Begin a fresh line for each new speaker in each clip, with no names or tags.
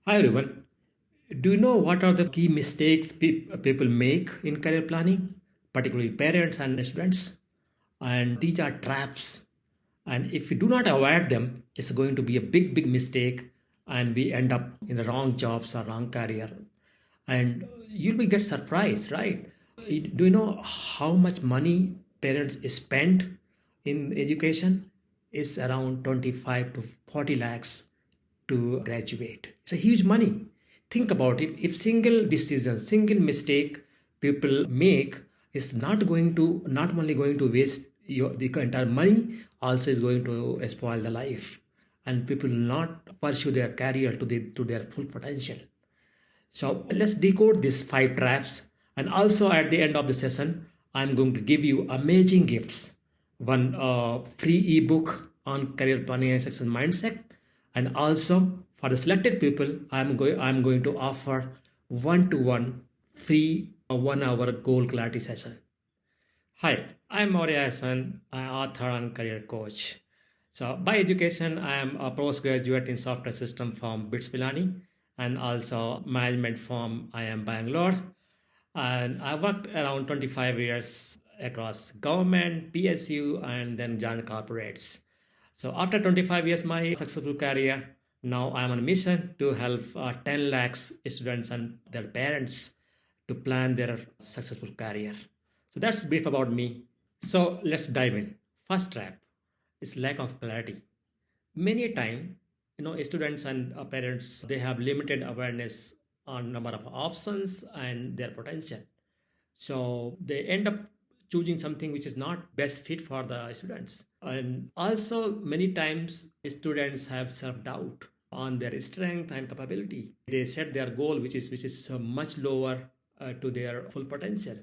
Hi everyone. Do you know what are the key mistakes people make in career planning, particularly parents and students? And these are traps. And if we do not avoid them, it's going to be a big, big mistake, and we end up in the wrong jobs or wrong career. And you'll be get surprised, right? Do you know how much money parents spend in education? Is around 25 to 40 lakhs to graduate. It's a huge money. Think about it. If single decision, single mistake people make is not only going to waste the entire money, also is going to spoil the life, and people will not pursue their career to their full potential. So let's decode these five traps. And also at the end of the session, I'm going to give you amazing gifts. One free ebook on career planning and success mindset. And also for the selected people, I'm going to offer one-to-one free 1 hour goal clarity session. Hi, I'm Maurya Hassan, I'm author and career coach. So, by education, I am a postgraduate in software system from BITS Pilani and also management from I am Bangalore. And I worked around 25 years across government, PSU, and then giant corporates. So, after 25 years, my successful career, now I am on a mission to help 10 lakhs students and their parents to plan their successful career. So that's brief about me. So let's dive in. First trap is lack of clarity. Many time, students and parents they have limited awareness on number of options and their potential. So they end up choosing something which is not best fit for the students. And also many times students have self doubt on their strength and capability. They set their goal which is much lower to their full potential.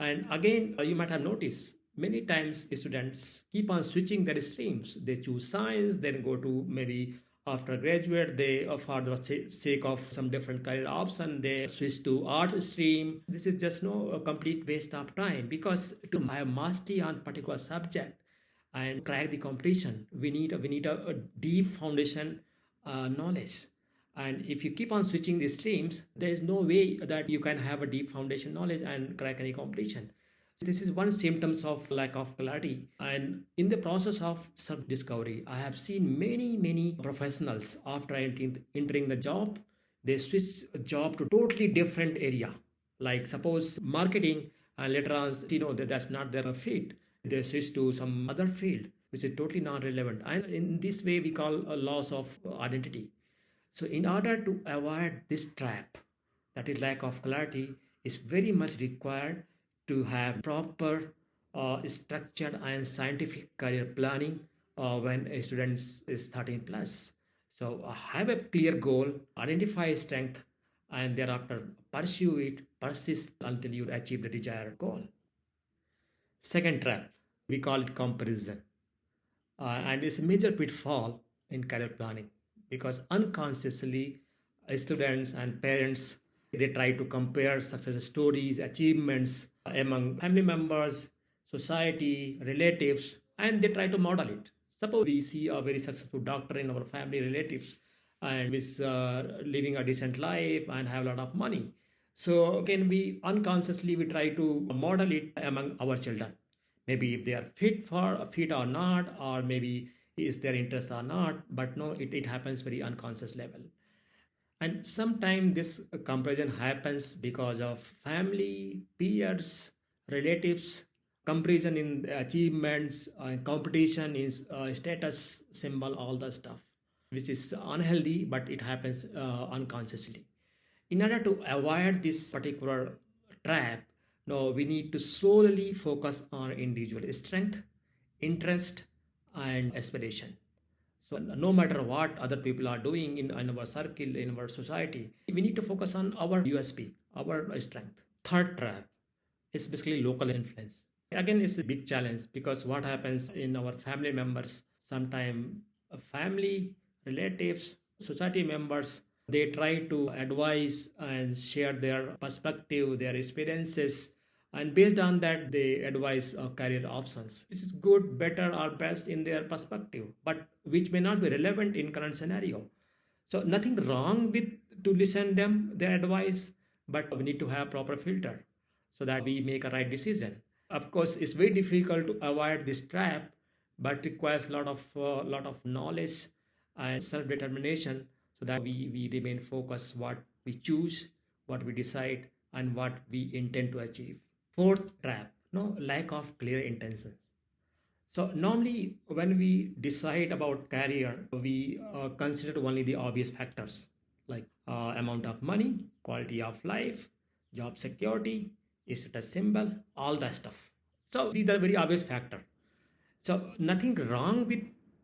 And again, you might have noticed many times students keep on switching their streams. They choose science, then go to maybe after graduate, they for the sake of some different career option, they switch to art stream. This is just no a complete waste of time because to have mastery on particular subject and crack the competition, we need a deep foundation knowledge. And if you keep on switching the streams, there is no way that you can have a deep foundation knowledge and crack any competition. So this is one symptoms of lack of clarity. And in the process of self discovery, I have seen many professionals after entering the job, they switch a job to totally different area. Like suppose marketing, and later on that's not their fit, they switch to some other field which is totally non-relevant, and in this way we call a loss of identity. So, in order to avoid this trap, that is lack of clarity, is very much required to have proper structured and scientific career planning when a student is 13 plus. So, have a clear goal, identify strength, and thereafter pursue it, persist until you achieve the desired goal. Second trap, we call it comparison, and it's a major pitfall in career planning because unconsciously students and parents they try to compare success stories achievements among family members, society, relatives, and they try to model it. Suppose we see a very successful doctor in our family relatives and is living a decent life and have a lot of money, so can we unconsciously we try to model it among our children, maybe if they are fit or not, or maybe is their interest or not, but no, it happens very unconscious level. And sometimes this comparison happens because of family, peers, relatives, comparison in achievements, competition in status symbol, all the stuff which is unhealthy, but it happens unconsciously. In order to avoid this particular trap, no, we need to solely focus on individual strength, interest, and aspiration. So no matter what other people are doing in our circle, in our society, we need to focus on our USP, our strength. Third trap is basically local influence. Again, it's a big challenge because what happens in our family members, sometimes family, relatives, society members, they try to advise and share their perspective, their experiences, and based on that, they advise career options, which is good, better, or best in their perspective, but which may not be relevant in current scenario. So nothing wrong with to listen them their advice, but we need to have proper filter so that we make a right decision. Of course, it's very difficult to avoid this trap, but requires a lot of knowledge and self determination so that we remain focused what we choose, what we decide, and what we intend to achieve. Fourth trap, no lack of clear intentions. So normally when we decide about career, we consider only the obvious factors like amount of money, quality of life, job security, status symbol, all that stuff. So these are very obvious factor. So nothing wrong with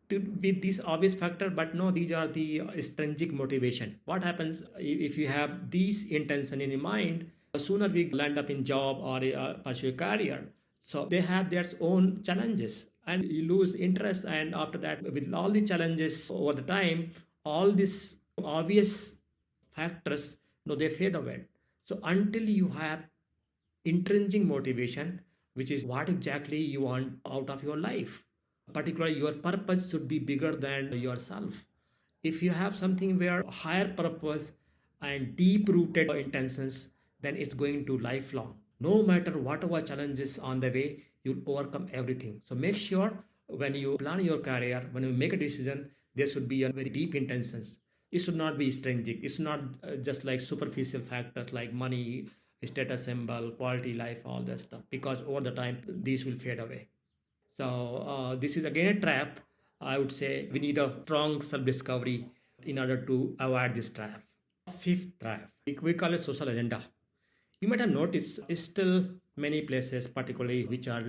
this obvious factor, but no, these are the extrinsic motivation. What happens if you have these intention in your mind? Sooner we land up in job or pursue a career. So they have their own challenges, and you lose interest. And after that, with all the challenges over the time, all these obvious factors, no, they fade away. So until you have intrinsic motivation, which is what exactly you want out of your life. Particularly, your purpose should be bigger than yourself. If you have something where higher purpose and deep rooted intentions, then it's going to lifelong. No matter whatever challenges on the way, you'll overcome everything. So make sure when you plan your career, when you make a decision, there should be a very deep intentions. It should not be stringent. It's not just like superficial factors like money, status symbol, quality life, all that stuff. Because over the time, these will fade away. So this is again a trap. I would say we need a strong self-discovery in order to avoid this trap. Fifth trap, we call it social agenda. You might have noticed still many places, particularly which are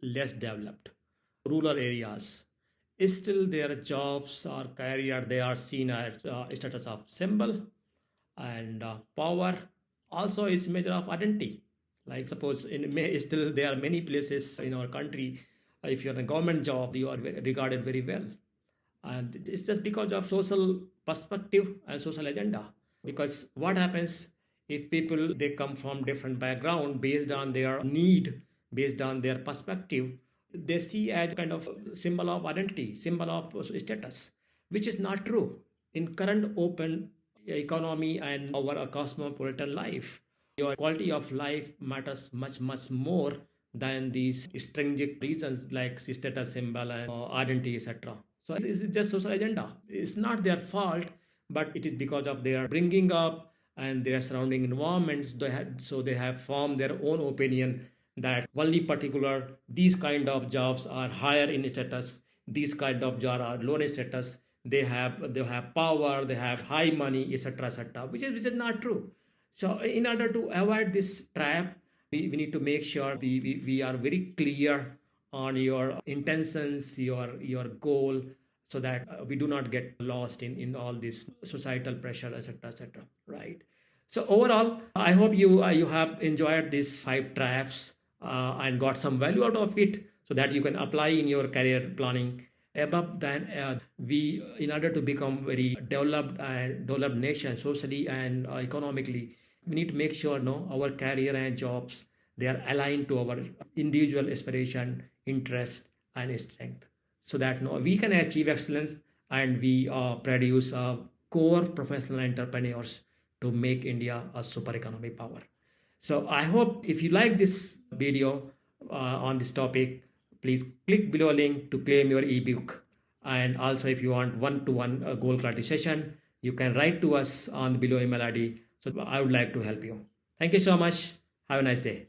less developed, rural areas, still their jobs or career they are seen as status of symbol and power also is measure of identity. Like suppose still there are many places in our country, if you're in a government job you are regarded very well, and it's just because of social perspective and social agenda. Because what happens if people they come from different background, based on their need, based on their perspective, they see as kind of symbol of identity, symbol of status, which is not true in current open economy and our cosmopolitan life. Your quality of life matters much more than these stringent reasons like status symbol and identity, etc. So this is just social agenda. It's not their fault, but it is because of their bringing up and their surrounding environments. They have formed their own opinion that only particular these kind of jobs are higher in status, these kind of jobs are lower in status. They have power, they have high money, etc., which is not true. So in order to avoid this trap, we need to make sure we are very clear on your intentions, your goal, so that we do not get lost in all this societal pressure, etc., right? So overall, I hope you have enjoyed these five traps and got some value out of it, so that you can apply in your career planning. Above than we, in order to become very developed nation socially and economically, we need to make sure no our career and jobs they are aligned to our individual aspiration, interest, and strength, so that no we can achieve excellence and we produce core professional entrepreneurs to make India a super economic power. So I hope if you like this video on this topic, please click below link to claim your ebook. And also if you want one-to-one goal clarity session, you can write to us on the below email ID. So I would like to help you. Thank you so much. Have a nice day.